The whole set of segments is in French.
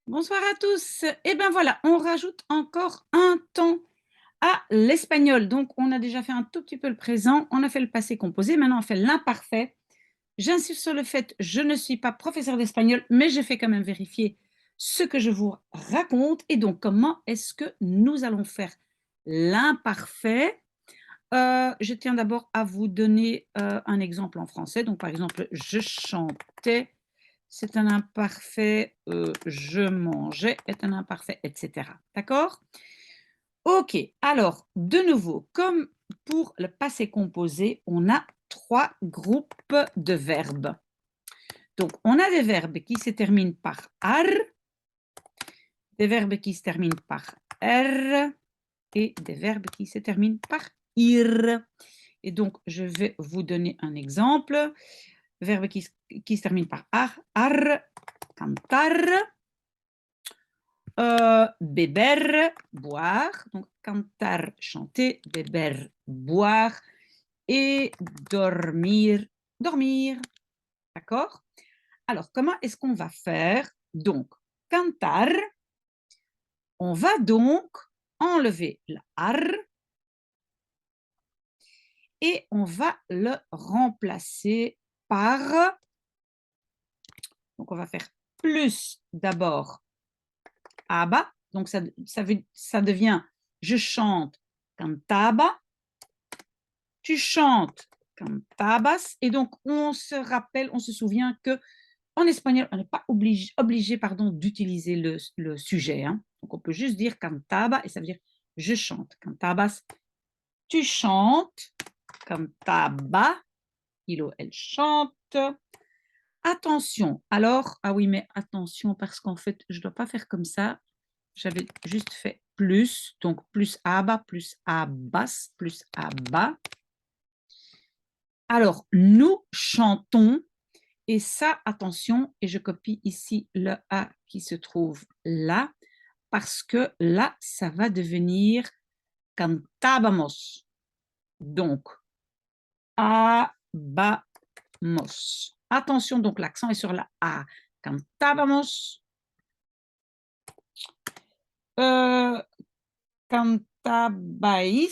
Bonsoir à tous. Et ben voilà, on rajoute encore un temps à l'espagnol. Donc, on a déjà fait un tout petit peu le présent, on a fait le passé composé, maintenant on fait l'imparfait. J'insiste sur le fait, je ne suis pas professeur d'espagnol, mais je fais quand même vérifier ce que je vous raconte. Et donc, comment est-ce que nous allons faire l'imparfait? Je tiens d'abord à vous donner un exemple en français. Donc, par exemple, je chantais, c'est un imparfait, je mangeais est un imparfait, etc. D'accord? OK, alors, de nouveau, comme pour le passé composé, on a trois groupes de verbes. Donc, on a des verbes qui se terminent par ar, des verbes qui se terminent par r et des verbes qui se terminent par ir. Et donc, je vais vous donner un exemple. Verbe qui se termine par ar, cantar, beber, boire. Donc, cantar, chanter, beber, boire et dormir, dormir. D'accord? Alors, comment est-ce qu'on va faire? Donc, cantar, on va donc enlever le ar et on va le remplacer par, donc on va faire plus d'abord aba, donc ça devient je chante cantaba, tu chantes cantabas, et donc on se rappelle, on se souvient que en espagnol, on n'est pas obligé pardon, d'utiliser le sujet. Hein. Donc on peut juste dire cantaba et ça veut dire je chante cantabas, tu chantes cantaba, il ou elle chante. Attention, alors, ah oui, mais attention, parce qu'en fait, je ne dois pas faire comme ça. J'avais juste fait plus, donc plus aba, plus abas, plus aba. Alors, nous chantons, et ça, attention, et je copie ici le A qui se trouve là, parce que là, ça va devenir cantábamos. Donc, abamos. Attention, donc l'accent est sur la A. Cantábamos. Euh, cantabais.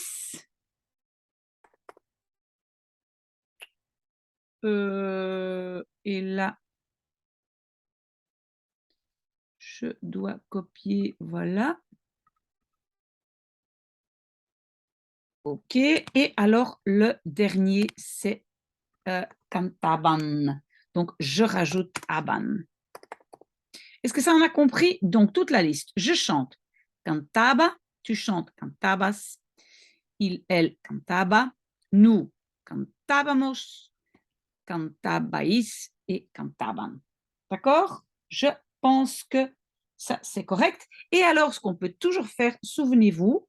Et là, je dois copier, voilà. OK. Et alors, le dernier, c'est cantaban. Donc, je rajoute aban. Est-ce que ça en a compris? Donc, toute la liste. Je chante cantaba, tu chantes cantabas, il, elle, cantaba, nous, cantábamos, cantabais et cantaban. D'accord? Je pense que ça, c'est correct. Et alors, ce qu'on peut toujours faire, souvenez-vous,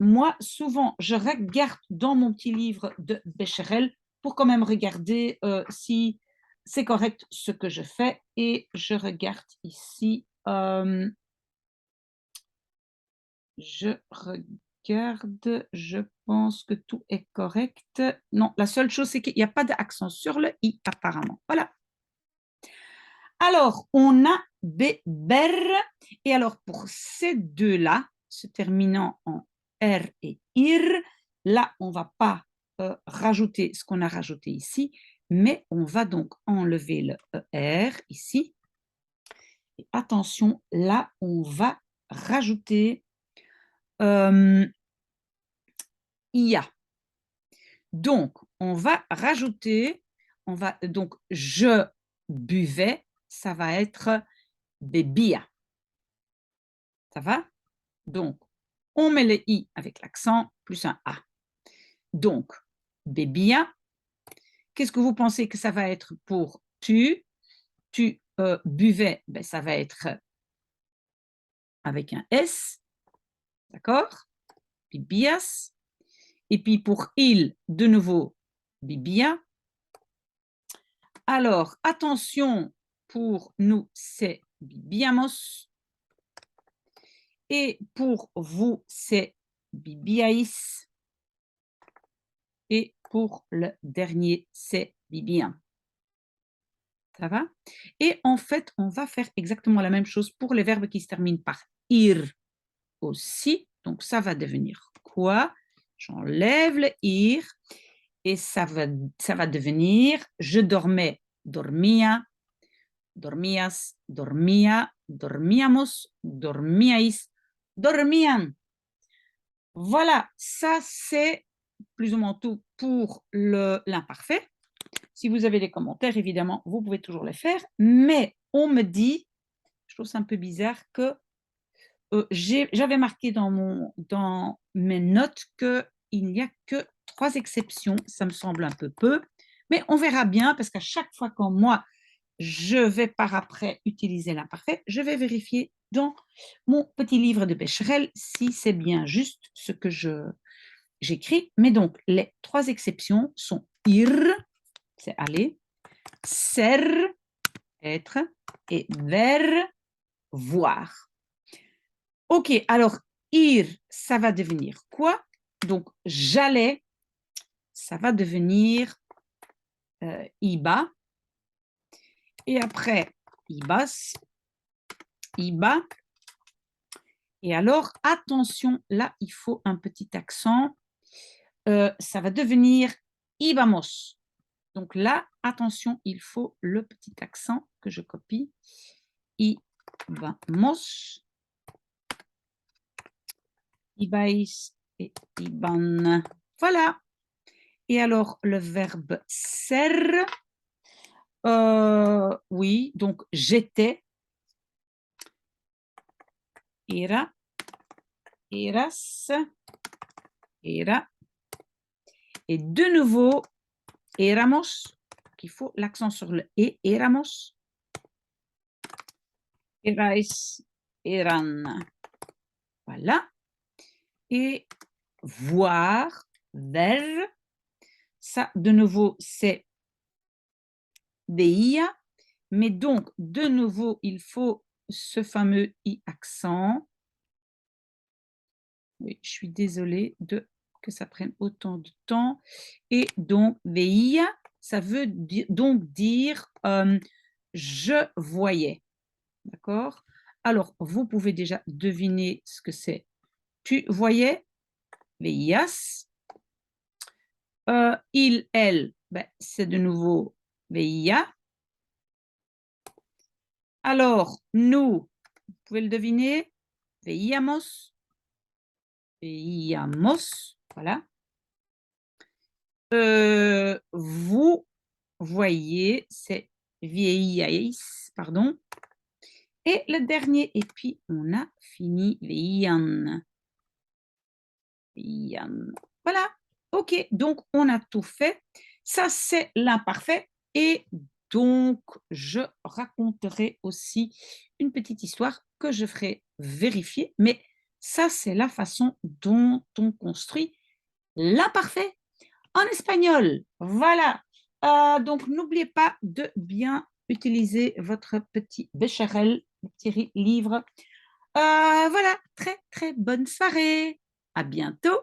moi, souvent, je regarde dans mon petit livre de Becherel pour quand même regarder si c'est correct ce que je fais. Et je regarde ici, je regarde, je pense que tout est correct. Non, la seule chose, c'est qu'il n'y a pas d'accent sur le i, apparemment. Voilà. Alors, on a beber. Et alors, pour ces deux-là, se terminant en R et IR, là, on ne va pas rajouter ce qu'on a rajouté ici, mais on va donc enlever le ER ici. Et attention, là, on va rajouter IA. Donc, on va rajouter, on va donc je buvais, ça va être bebia. Ça va? Donc, on met le i avec l'accent plus un a. Donc, bebia, qu'est-ce que vous pensez que ça va être pour tu? Tu buvais, ben, ça va être avec un s, d'accord? Bibias. Et puis pour il, de nouveau, bibia. Alors, attention, pour nous, c'est bibiamos. Et pour vous, c'est bibiaïs. Et pour le dernier, c'est bibien. Ça va? Et en fait, on va faire exactement la même chose pour les verbes qui se terminent par ir aussi. Donc, ça va devenir quoi? J'enlève le ir et ça va devenir je dormais, dormía, dormías, dormía, dormíamos, dormíais, dormían. Voilà, ça c'est plus ou moins tout pour l'imparfait. Si vous avez des commentaires, évidemment, vous pouvez toujours les faire, mais on me dit, je trouve ça un peu bizarre, que j'avais marqué dans mes notes qu'il n'y a que 3 exceptions. Ça me semble un peu peu, mais on verra bien parce qu'à chaque fois quand moi, je vais par après utiliser l'imparfait, je vais vérifier dans mon petit livre de Becherel si c'est bien juste ce que j'écris. Mais donc, les 3 exceptions sont ir, c'est aller, ser, être, et ver, voir. Ok, alors ir, ça va devenir quoi? Donc, j'allais, ça va devenir iba. Et après, ibas, iba. Et alors, attention, là, il faut un petit accent. Ça va devenir ibamos. Donc là, attention, il faut le petit accent que je copie. Ibamos. Ibais et iban. Voilà. Et alors, le verbe ser. Oui, donc j'étais. Era. Eras. Era. Et de nouveau, éramos. Il faut l'accent sur le et. Éramos. Erais. Eran. Voilà. Et voir, ver. Ça, de nouveau, c'est veía. Mais donc, de nouveau, il faut ce fameux i accent. Oui, je suis désolée que ça prenne autant de temps. Et donc, veía, ça veut donc dire je voyais. D'accord? Alors, vous pouvez déjà deviner ce que c'est. Tu voyais, veías. Il, elle, ben, c'est de nouveau veía. Alors, nous, vous pouvez le deviner, veíamos. Veíamos, voilà. Vous voyez, c'est veíais, pardon. Et le dernier, et puis on a fini, veían. Veían. Voilà, ok, donc on a tout fait. Ça, c'est l'imparfait. Et donc, je raconterai aussi une petite histoire que je ferai vérifier. Mais ça, c'est la façon dont on construit l'imparfait en espagnol. Voilà. Donc, n'oubliez pas de bien utiliser votre petit Becherel, petit livre. Voilà, très, très bonne soirée. À bientôt.